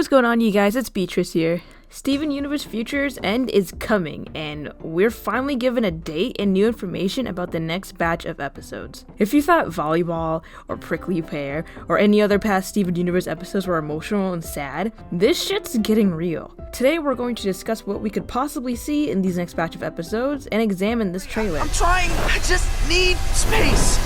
what's going on, you guys? It's Beatrice here. Steven Universe Future's End is coming, and we're finally given a date and new information about the next batch of episodes. If you thought Volleyball, or Prickly Pear, or any other past Steven Universe episodes were emotional and sad, this shit's getting real. Today we're going to discuss what we could possibly see in these next batch of episodes, and examine this trailer. I'm trying, I just need space.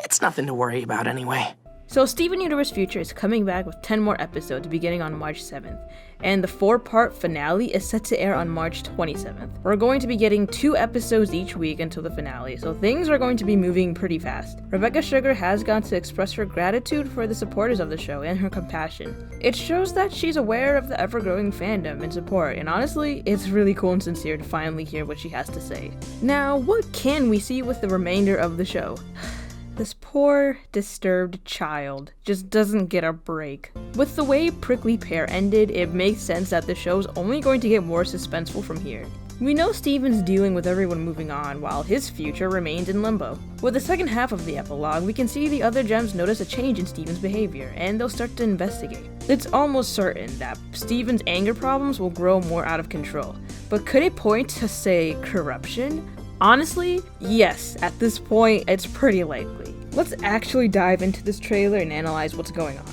It's nothing to worry about anyway. So Steven Universe Future is coming back with 10 more episodes beginning on March 7th, and the 4-part finale is set to air on March 27th. We're going to be getting 2 episodes each week until the finale, so things are going to be moving pretty fast. Rebecca Sugar has gone to express her gratitude for the supporters of the show and her compassion. It shows that she's aware of the ever-growing fandom and support, and honestly, it's really cool and sincere to finally hear what she has to say. Now, what can we see with the remainder of the show? This poor, disturbed child just doesn't get a break. With the way Prickly Pear ended, it makes sense that the show's only going to get more suspenseful from here. We know Steven's dealing with everyone moving on, while his future remains in limbo. With the second half of the epilogue, we can see the other gems notice a change in Steven's behavior, and they'll start to investigate. It's almost certain that Steven's anger problems will grow more out of control, but could it point to, say, corruption? Honestly, yes, at this point, it's pretty likely. Let's actually dive into this trailer and analyze what's going on.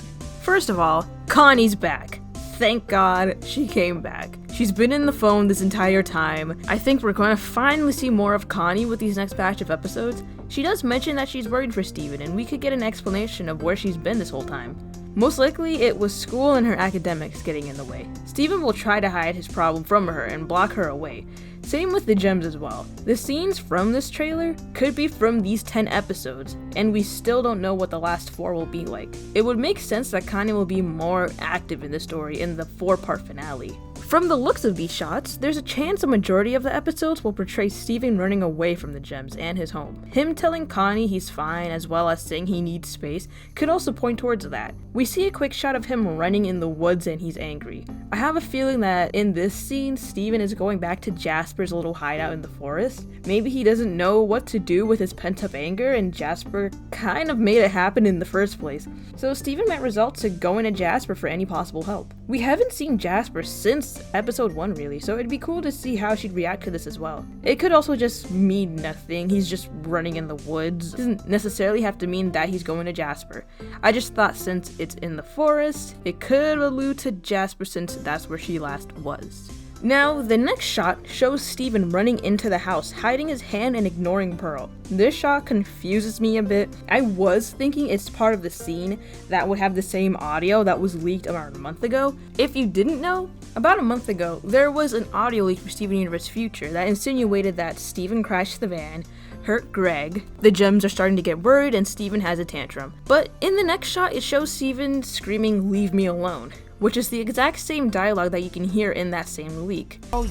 First of all, Connie's back. Thank God she came back. She's been in the phone this entire time. I think we're going to finally see more of Connie with these next batch of episodes. She does mention that she's worried for Steven, and we could get an explanation of where she's been this whole time. Most likely, it was school and her academics getting in the way. Steven will try to hide his problem from her and block her away. Same with the gems as well. The scenes from this trailer could be from these 10 episodes, and we still don't know what the last 4 will be like. It would make sense that Connie will be more active in the story in the 4-part finale. From the looks of these shots, there's a chance a majority of the episodes will portray Steven running away from the gems and his home. Him telling Connie he's fine, as well as saying he needs space, could also point towards that. We see a quick shot of him running in the woods and he's angry. I have a feeling that in this scene, Steven is going back to Jasper's little hideout in the forest. Maybe he doesn't know what to do with his pent-up anger, and Jasper kind of made it happen in the first place. So Steven might resort to going to Jasper for any possible help. We haven't seen Jasper since episode 1 really, so it'd be cool to see how she'd react to this as well. It could also just mean nothing, he's just running in the woods. It doesn't necessarily have to mean that he's going to Jasper. I just thought since it's in the forest, it could allude to Jasper since that's where she last was. Now, the next shot shows Steven running into the house, hiding his hand and ignoring Pearl. This shot confuses me a bit. I was thinking it's part of the scene that would have the same audio that was leaked around a month ago. If you didn't know, about a month ago, there was an audio leak for Steven Universe Future that insinuated that Steven crashed the van, hurt Greg, the gems are starting to get worried, and Steven has a tantrum. But in the next shot, it shows Steven screaming, "Leave me alone," which is the exact same dialogue that you can hear in that same leak. Oh,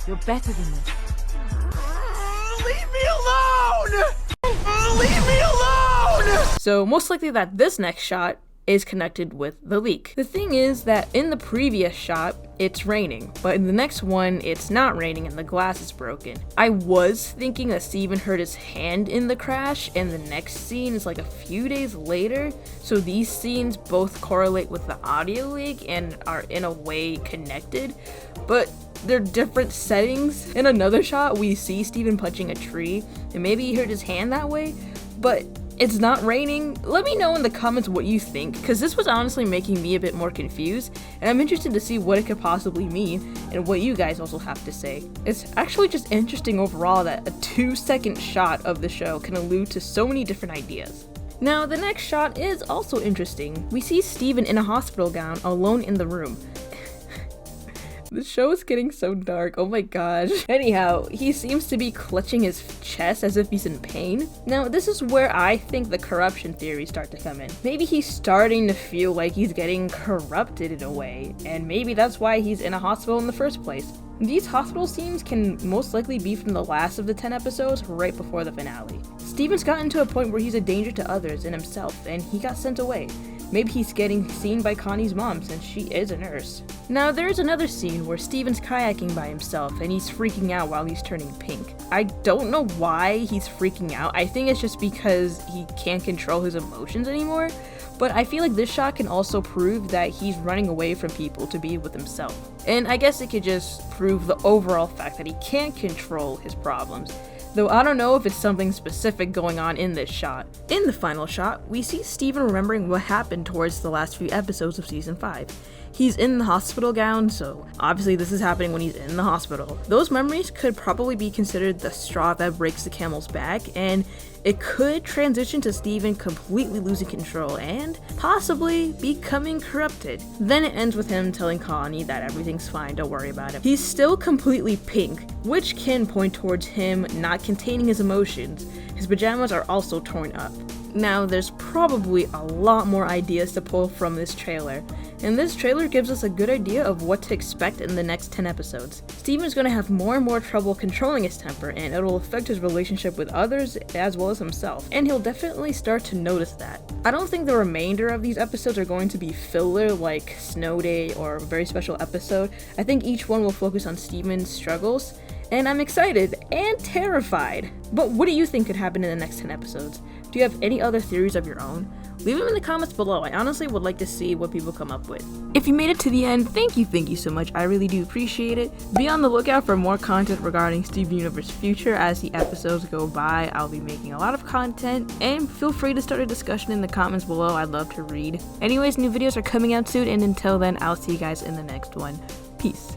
you're better than this. Leave me alone! Leave me alone! So most likely that this next shot is connected with the leak. The thing is that in the previous shot, it's raining, but in the next one, it's not raining and the glass is broken. I was thinking that Steven hurt his hand in the crash, and the next scene is like a few days later, so these scenes both correlate with the audio leak and are in a way connected, but they're different settings. In another shot, we see Steven punching a tree, and maybe he hurt his hand that way, but it's not raining. Let me know in the comments what you think, because this was honestly making me a bit more confused, and I'm interested to see what it could possibly mean, and what you guys also have to say. It's actually just interesting overall that a 2-second shot of the show can allude to so many different ideas. Now, the next shot is also interesting. We see Steven in a hospital gown, alone in the room. The show is getting so dark, oh my gosh. Anyhow, he seems to be clutching his chest as if he's in pain. Now, this is where I think the corruption theories start to come in. Maybe he's starting to feel like he's getting corrupted in a way, and maybe that's why he's in a hospital in the first place. These hospital scenes can most likely be from the last of the 10 episodes right before the finale. Steven's gotten to a point where he's a danger to others and himself, and he got sent away. Maybe he's getting seen by Connie's mom since she is a nurse. Now, there's another scene where Steven's kayaking by himself and he's freaking out while he's turning pink. I don't know why he's freaking out. I think it's just because he can't control his emotions anymore. But I feel like this shot can also prove that he's running away from people to be with himself. And I guess it could just prove the overall fact that he can't control his problems. Though I don't know if it's something specific going on in this shot. In the final shot, we see Steven remembering what happened towards the last few episodes of season 5. He's in the hospital gown, so obviously this is happening when he's in the hospital. Those memories could probably be considered the straw that breaks the camel's back, and it could transition to Steven completely losing control and possibly becoming corrupted. Then it ends with him telling Connie that everything's fine, don't worry about it. He's still completely pink, which can point towards him not containing his emotions. His pajamas are also torn up. Now, there's probably a lot more ideas to pull from this trailer, and this trailer gives us a good idea of what to expect in the next 10 episodes. Steven's gonna have more and more trouble controlling his temper, and it'll affect his relationship with others as well as himself, and he'll definitely start to notice that. I don't think the remainder of these episodes are going to be filler like Snow Day or a very special episode. I think each one will focus on Steven's struggles, and I'm excited and terrified. But what do you think could happen in the next 10 episodes? Do you have any other theories of your own? Leave them in the comments below. I honestly would like to see what people come up with. If you made it to the end, thank you so much. I really do appreciate it. Be on the lookout for more content regarding Steven Universe's future. As the episodes go by, I'll be making a lot of content, and feel free to start a discussion in the comments below. I'd love to read. Anyways, new videos are coming out soon, and until then, I'll see you guys in the next one. Peace.